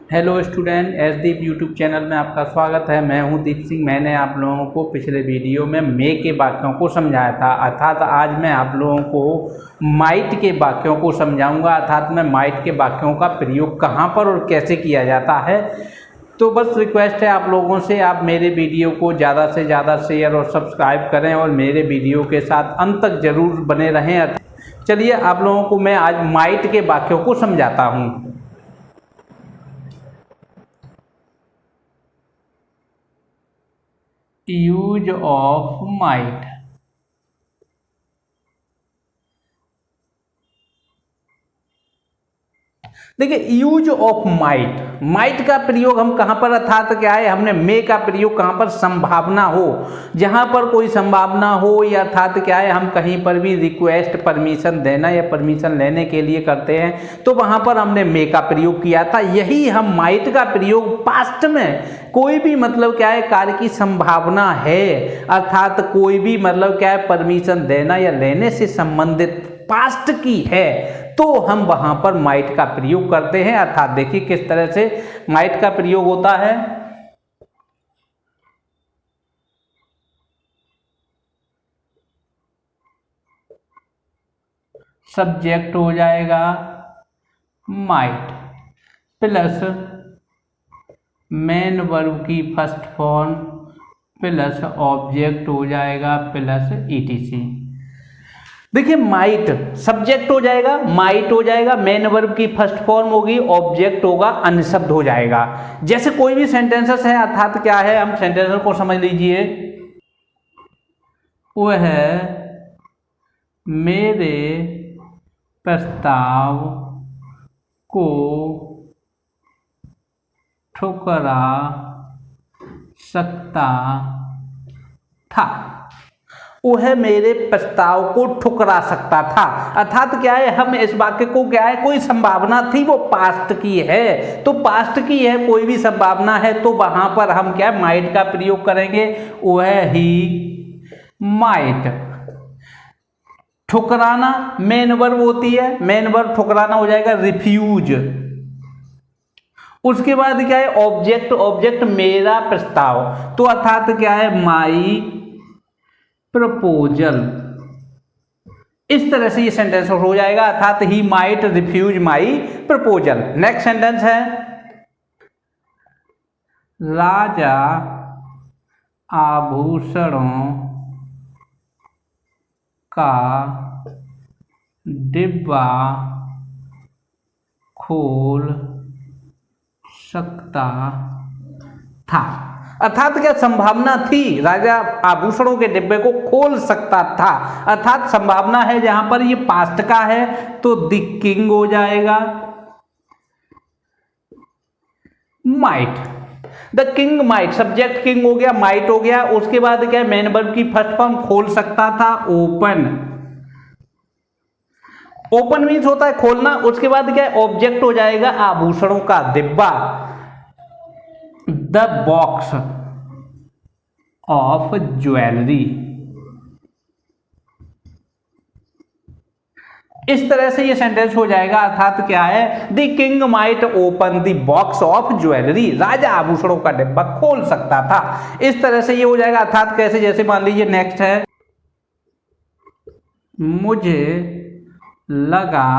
Hello student, S दीप YouTube channel में आपका स्वागत है। मैं हूं दीप सिंह। मैंने आप लोगों को पिछले वीडियो में मे के वाक्यों को समझाया था, अर्थात आज मैं आप लोगों को माइट के वाक्यों को समझाऊंगा, अर्थात मैं माइट के वाक्यों का प्रयोग कहां पर और कैसे किया जाता है। तो बस रिक्वेस्ट है आप लोगों से, आप मेरे वीडियो को ज़्यादा से ज़्यादा शेयर और सब्सक्राइब करें और मेरे वीडियो के साथ अंत तक ज़रूर बने रहें। चलिए आप लोगों को मैं आज माइट के वाक्यों को समझाता हूँ। Use of might. देखिए, यूज ऑफ माइट, माइट का प्रयोग हम कहां पर, अर्थात क्या है, हमने मे का प्रयोग कहां पर, संभावना हो, जहां पर कोई संभावना हो, या अर्थात क्या है, हम कहीं पर भी रिक्वेस्ट परमिशन देना या परमिशन लेने के लिए करते हैं तो वहां पर हमने मे का प्रयोग किया था। यही हम माइट का प्रयोग पास्ट में कोई भी मतलब क्या है, कार्य की संभावना है, अर्थात कोई भी मतलब क्या है, परमिशन देना या लेने से संबंधित पास्ट की है तो हम वहां पर माइट का प्रयोग करते हैं। अर्थात देखिए किस तरह से माइट का प्रयोग होता है। सब्जेक्ट हो जाएगा माइट प्लस मेन वर्ब की फर्स्ट फॉर्म प्लस ऑब्जेक्ट हो जाएगा प्लस ईटीसी। देखिए, माइट सब्जेक्ट हो जाएगा, माइट हो जाएगा, मेन वर्ब की फर्स्ट फॉर्म होगी, ऑब्जेक्ट होगा, अन्य शब्द हो जाएगा। जैसे कोई भी सेंटेंसेस है, अर्थात क्या है, हम सेंटेंसेस को समझ लीजिए। वह मेरे प्रस्ताव को ठुकरा सकता था। वह मेरे प्रस्ताव को ठुकरा सकता था, अर्थात क्या है, हम इस वाक्य को क्या है, कोई संभावना थी, वो पास्ट की है, तो पास्ट की है, कोई भी संभावना है तो वहां पर हम क्या है, माइट का प्रयोग करेंगे। वह ही माइट, ठुकराना मेन वर्ब होती है, मेन वर्ब ठुकराना हो जाएगा रिफ्यूज। उसके बाद क्या है, ऑब्जेक्ट, ऑब्जेक्ट मेरा प्रस्ताव, तो अर्थात क्या है, माई प्रपोजल। इस तरह से ये सेंटेंस हो जाएगा, अर्थात he might refuse my proposal. Next sentence है, राजा आभूषणों का डिब्बा खोल सकता था। अर्थात क्या संभावना थी, राजा आभूषणों के डिब्बे को खोल सकता था, अर्थात संभावना है, जहां पर ये पास्ट का है तो द किंग हो जाएगा might. The king might, subject king हो गया, माइट हो गया। उसके बाद क्या है, मेन वर्ब की फर्स्ट फॉर्म खोल सकता था, ओपन। ओपन मीन्स होता है खोलना। उसके बाद क्या है, ऑब्जेक्ट हो जाएगा आभूषणों का डिब्बा, द बॉक्स ऑफ ज्वेलरी। इस तरह से ये सेंटेंस हो जाएगा, अर्थात क्या है, the king might open the box of jewellery, राजा आभूषणों का डिब्बा खोल सकता था। इस तरह से ये हो जाएगा, अर्थात कैसे, जैसे मान लीजिए नेक्स्ट है, मुझे लगा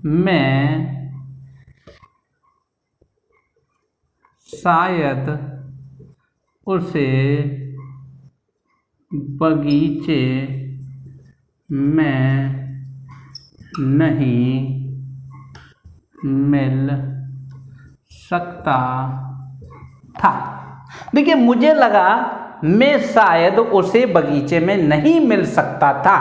मैं शायद उसे बगीचे में नहीं मिल सकता था। देखिए, मुझे लगा मैं शायद उसे बगीचे में नहीं मिल सकता था।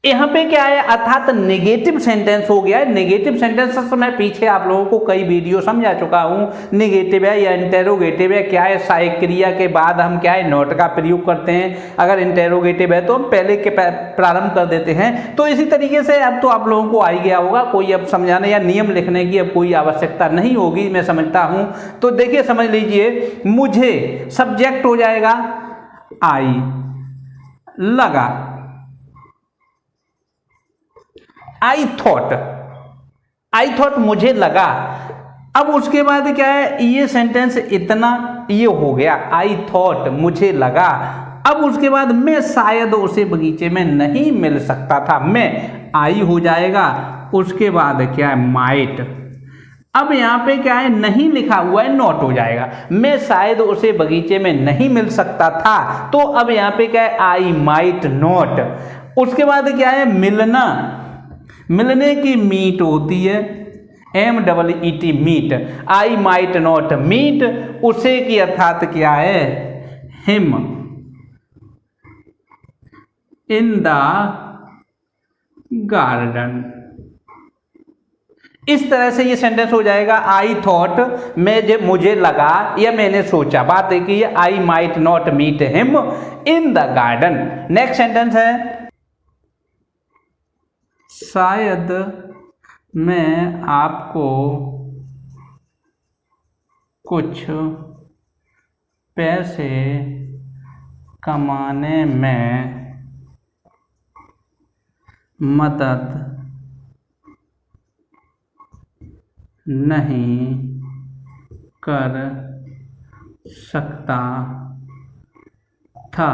यहां पे क्या है, अर्थात नेगेटिव सेंटेंस हो गया है। नेगेटिव सेंटेंस मैं पीछे आप लोगों को कई वीडियो समझा चुका हूं। नेगेटिव है या इंटेरोगेटिव है, क्या है, सहायक क्रिया के बाद हम क्या है, नॉट का प्रयोग करते हैं। अगर इंटेरोगेटिव है तो हम पहले के प्रारंभ कर देते हैं। तो इसी तरीके से अब तो आप लोगों को आ ही गया होगा, कोई अब समझाने या नियम लिखने की अब कोई आवश्यकता नहीं होगी, मैं समझता हूं। तो देखिए समझ लीजिए, मुझे सब्जेक्ट हो जाएगा आई, लगा आई थॉट, आई थॉट मुझे लगा, अब उसके बाद क्या है, ये सेंटेंस इतना ये हो गया, आई थॉट मुझे लगा। अब उसके बाद मैं शायद उसे बगीचे में नहीं मिल सकता था, मैं आई हो जाएगा। उसके बाद क्या है, माइट। अब यहाँ पे क्या है, नहीं लिखा हुआ है, नॉट हो जाएगा। मैं शायद उसे बगीचे में नहीं मिल सकता था, तो अब यहाँ पे क्या है, आई माइट नॉट। उसके बाद क्या है, मिलना, मिलने की मीट होती है, MEET meet. I might not meet उसे की अर्थात क्या है, हिम इन द गार्डन। इस तरह से ये सेंटेंस हो जाएगा, आई थॉट मुझे लगा या मैंने सोचा। बात है कि I might not meet him in the garden. Next sentence है, शायद मैं आपको कुछ पैसे कमाने में मदद नहीं कर सकता था।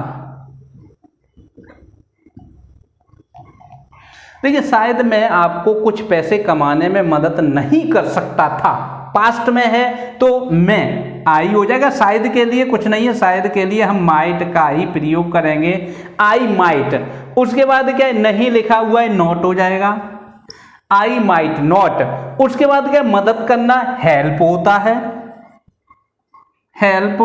देखिए, शायद मैं आपको कुछ पैसे कमाने में मदद नहीं कर सकता था, पास्ट में है तो मैं आई हो जाएगा। शायद के लिए कुछ नहीं है, शायद के लिए हम माइट का ही प्रयोग करेंगे, आई माइट। उसके बाद क्या है, नहीं लिखा हुआ है, नॉट हो जाएगा, आई माइट नॉट। उसके बाद क्या, मदद करना, हेल्प होता है, हेल्प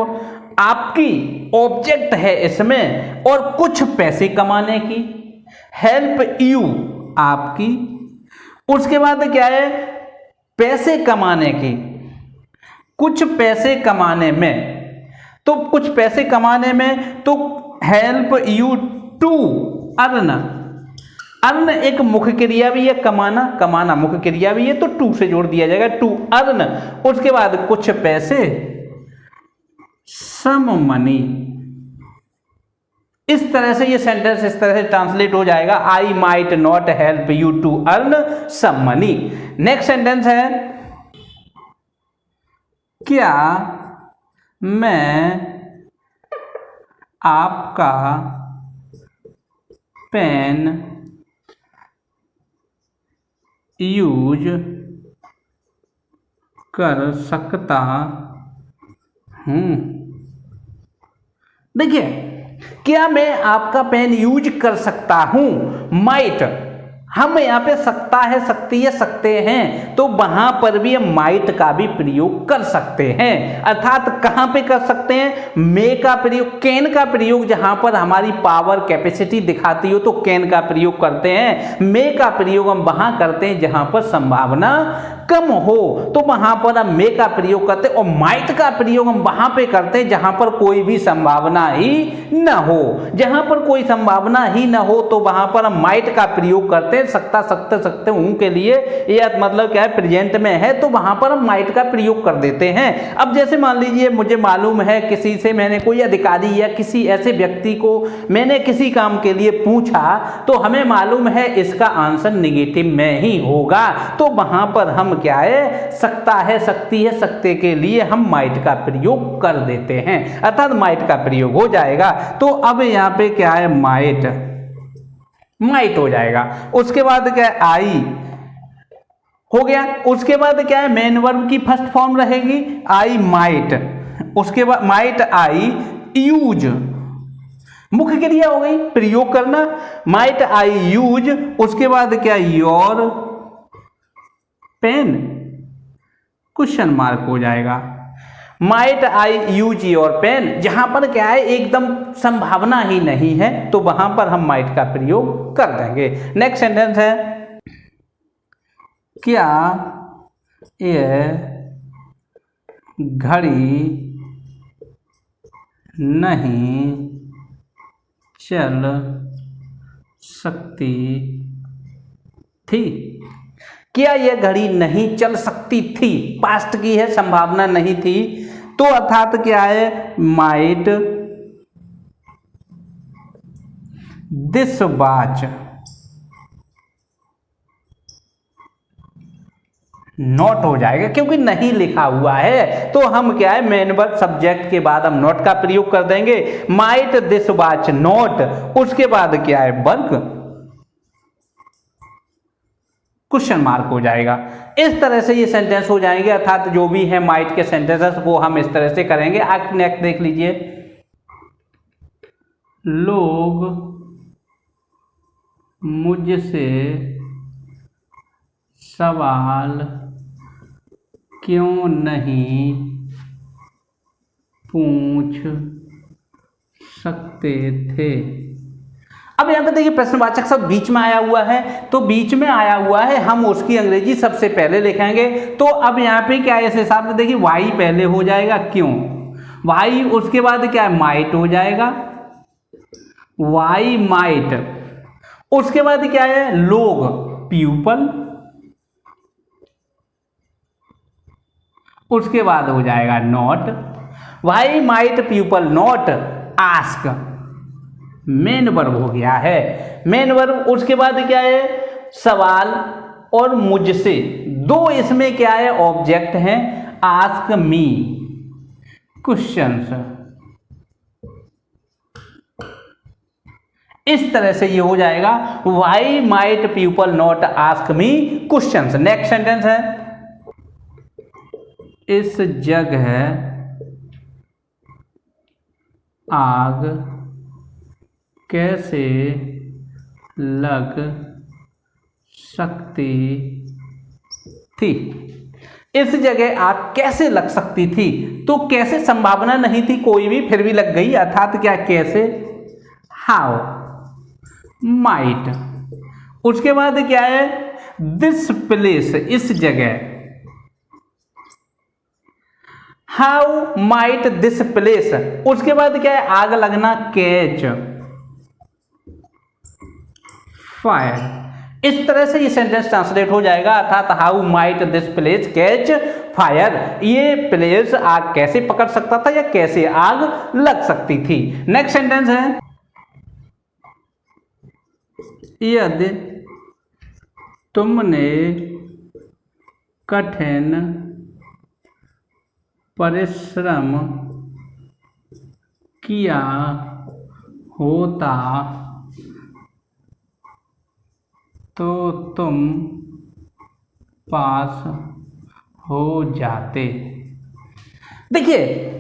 आपकी ऑब्जेक्ट है इसमें, और कुछ पैसे कमाने की, हेल्प यू आपकी। उसके बाद क्या है, पैसे कमाने की, कुछ पैसे कमाने में, तो कुछ पैसे कमाने में तो help you to earn. Earn एक मुख्य क्रिया भी है, कमाना, कमाना मुख्य क्रिया भी है, तो टू से जोड़ दिया जाएगा, टू अर्न। उसके बाद कुछ पैसे, सम मनी। इस तरह से ये सेंटेंस इस तरह से ट्रांसलेट हो जाएगा, I might not help you to earn some money. Next sentence है, क्या मैं आपका पेन यूज कर सकता हूँ। देखिए, क्या मैं आपका पेन यूज कर सकता हूं, माइट। हम यहाँ पे सकता है, सकती है, सकते हैं, तो वहां पर भी हम माइट का भी प्रयोग कर सकते हैं। अर्थात कहां पे कर सकते हैं, मे का प्रयोग, कैन का प्रयोग जहां पर हमारी पावर कैपेसिटी दिखाती हो तो कैन का प्रयोग करते हैं। मे का प्रयोग हम वहां करते हैं जहां पर संभावना कम हो, तो वहां पर हम मे का प्रयोग करते हैं। और माइट का प्रयोग हम वहां पे करते हैं जहां पर कोई भी संभावना ही न हो। जहां पर कोई संभावना ही न हो तो वहां पर हम माइट का प्रयोग करते हैं। सकता, सकते, सकते हूं के लिए, यह मतलब क्या है, प्रेजेंट में है तो वहां पर हम माइट का प्रयोग कर देते हैं। अब जैसे मान लीजिए मुझे मालूम है, किसी से मैंने, कोई अधिकारी या किसी ऐसे व्यक्ति को मैंने किसी काम के लिए पूछा, तो हमें मालूम है इसका आंसर निगेटिव में ही होगा, तो वहां पर हम क्या है, सकता है, सकती है, सकते के लिए हम माइट का प्रयोग कर देते हैं, अर्थात माइट का प्रयोग हो जाएगा। तो अब यहाँ पे क्या है, माइट, माइट हो जाएगा। उसके बाद क्या है, आई हो गया। उसके बाद क्या है, मेन वर्ब की फर्स्ट फॉर्म रहेगी, आई माइट। उसके बाद माइट आई यूज, मुख्य क्रिया हो गई, प्रयोग करना, माइट आई यूज। उसके बाद क्या, योर पेन, क्वेश्चन मार्क हो जाएगा। Might I use your pen, जहां पर क्या है, एकदम संभावना ही नहीं है, तो वहां पर हम माइट का प्रयोग कर देंगे। नेक्स्ट सेंटेंस है, क्या यह घड़ी नहीं चल सकती थी। क्या यह घड़ी नहीं चल सकती थी, पास्ट की है, संभावना नहीं थी, तो अर्थात क्या है, माइट दिस वॉच नॉट हो जाएगा, क्योंकि नहीं लिखा हुआ है तो हम क्या है मेन वर्ब सब्जेक्ट के बाद हम नॉट का प्रयोग कर देंगे। माइट दिस वॉच नॉट, उसके बाद क्या है वर्ब क्वेश्चन मार्क हो जाएगा। इस तरह से ये सेंटेंस हो जाएंगे, अर्थात जो भी है माइट के सेंटेंसेस वो हम इस तरह से करेंगे। आप नेक्स्ट देख लीजिए, लोग मुझसे सवाल क्यों नहीं पूछ सकते थे। अब यहाँ पे देखिए प्रश्नवाचक शब्द बीच में आया हुआ है, तो बीच में आया हुआ है हम उसकी अंग्रेजी सबसे पहले लिखेंगे। तो अब यहाँ पे क्या है, इस हिसाब से देखिए वाई पहले हो जाएगा, क्यों वाई, उसके बाद क्या है माइट हो जाएगा, वाई माइट, उसके बाद क्या है लोग पीपल, उसके बाद हो जाएगा not, why might people not ask, main verb हो गया है, मेन वर्ब। उसके बाद क्या है सवाल और मुझसे, दो इसमें क्या है ऑब्जेक्ट हैं, आस्क मी क्वेश्चंस। इस तरह से ये हो जाएगा, why might people not ask me questions. Next sentence है, इस जगह आग कैसे लग सकती थी। इस जगह आग कैसे लग सकती थी, तो कैसे संभावना नहीं थी कोई भी, फिर भी लग गई, अर्थात क्या कैसे, हाउ माइट। उसके बाद क्या है दिस प्लेस, इस जगह, हाउ माइट दिस प्लेस। उसके बाद क्या है आग लगना, कैच फायर। इस तरह से ये सेंटेंस ट्रांसलेट हो जाएगा, अर्थात how might this place catch fire, ये प्लेस आग कैसे पकड़ सकता था या कैसे आग लग सकती थी। नेक्स्ट सेंटेंस है, यदि तुमने कठिन परिश्रम किया होता तो तुम पास हो जाते। देखिए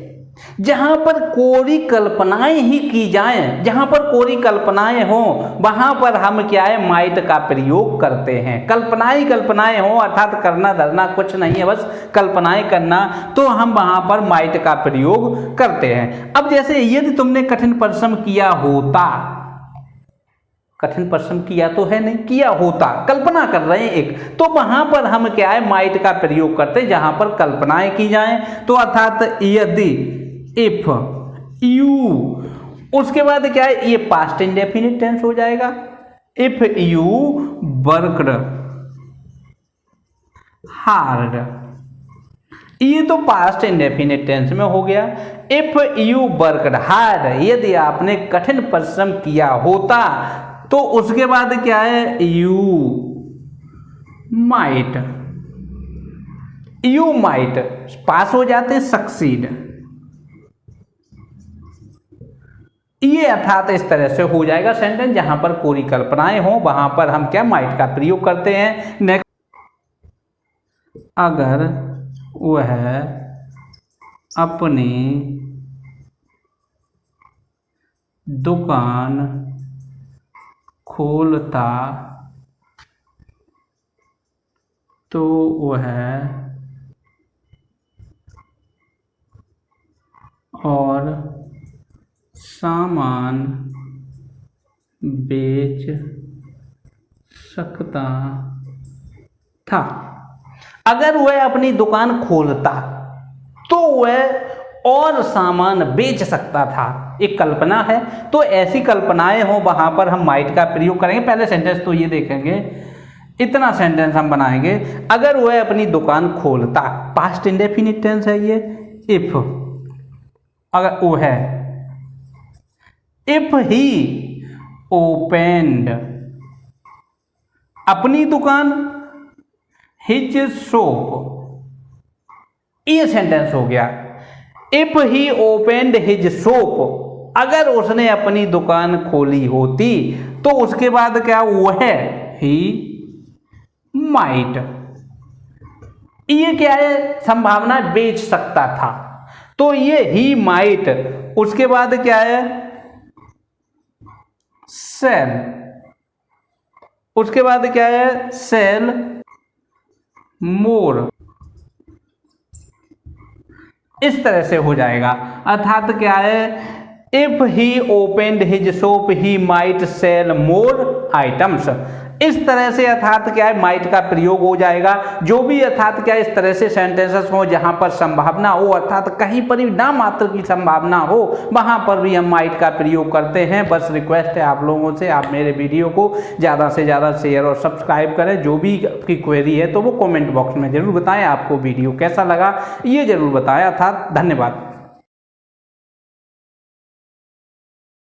जहां पर कोरी कल्पनाएं ही की जाएं, जहां पर कोरी कल्पनाएं हो वहां पर हम क्या है माइट का प्रयोग करते हैं। कल्पनाएं हो अर्थात करना धरना कुछ नहीं है, बस कल्पनाएं करना, तो हम वहां पर माइट का प्रयोग करते हैं। अब जैसे यदि तुमने कठिन परिश्रम किया होता, कठिन परिश्रम किया तो है नहीं, किया होता, कल्पना कर रहे हैं एक, तो वहां पर हम क्या है माइट का प्रयोग करते हैं जहां पर कल्पनाएं की जाएं। तो अर्थात यदि, इफ, यू, उसके बाद क्या है ये पास्ट इंडेफिनिट टेंस हो जाएगा, इफ यू वर्कड हार्ड, ये तो पास्ट इंडेफिनिट टेंस में हो गया। इफ यू वर्कड हार्ड, यदि आपने कठिन परिश्रम किया होता, तो उसके बाद क्या है यू माइट, यू माइट पास हो जाते हैं सक्सीड, ये अर्थात इस तरह से हो जाएगा सेंटेंस जहां पर कोरी कल्पनाएं हो वहां पर हम क्या माइट का प्रयोग करते हैं। नेक्स्ट, अगर वह अपनी दुकान खोलता तो वह और सामान बेच सकता था। अगर वह अपनी दुकान खोलता तो वह और सामान बेच सकता था, एक कल्पना है, तो ऐसी कल्पनाएं हो वहां पर हम माइट का प्रयोग करेंगे। पहले सेंटेंस तो ये देखेंगे, इतना सेंटेंस हम बनाएंगे, अगर वह अपनी दुकान खोलता, पास्ट इंडेफिनिट टेंस है ये, इफ, अगर वो है, इफ ही ओपेंड अपनी दुकान, हिज शॉप, ये सेंटेंस हो गया। If he opened his shop, अगर उसने अपनी दुकान खोली होती तो उसके बाद क्या वह ही माइट, ये क्या है संभावना, बेच सकता था। तो ये ही माइट, उसके बाद क्या है सेल, उसके बाद क्या है सेल मोर, इस तरह से हो जाएगा। अर्थात क्या है, if he opened his shop he might sell more items, इस तरह से अर्थात क्या है माइट का प्रयोग हो जाएगा। जो भी अर्थात क्या इस तरह से सेंटेंसेस हो जहां पर संभावना हो, अर्थात कहीं पर भी ना मात्र की संभावना हो, वहां पर भी हम माइट का प्रयोग करते हैं। बस रिक्वेस्ट है आप लोगों से, आप मेरे वीडियो को ज़्यादा से ज़्यादा शेयर और सब्सक्राइब करें। जो भी आपकी क्वेरी है तो वो कमेंट बॉक्स में जरूर बताएं। आपको वीडियो कैसा लगा ये जरूर बताएं। अर्थात धन्यवाद।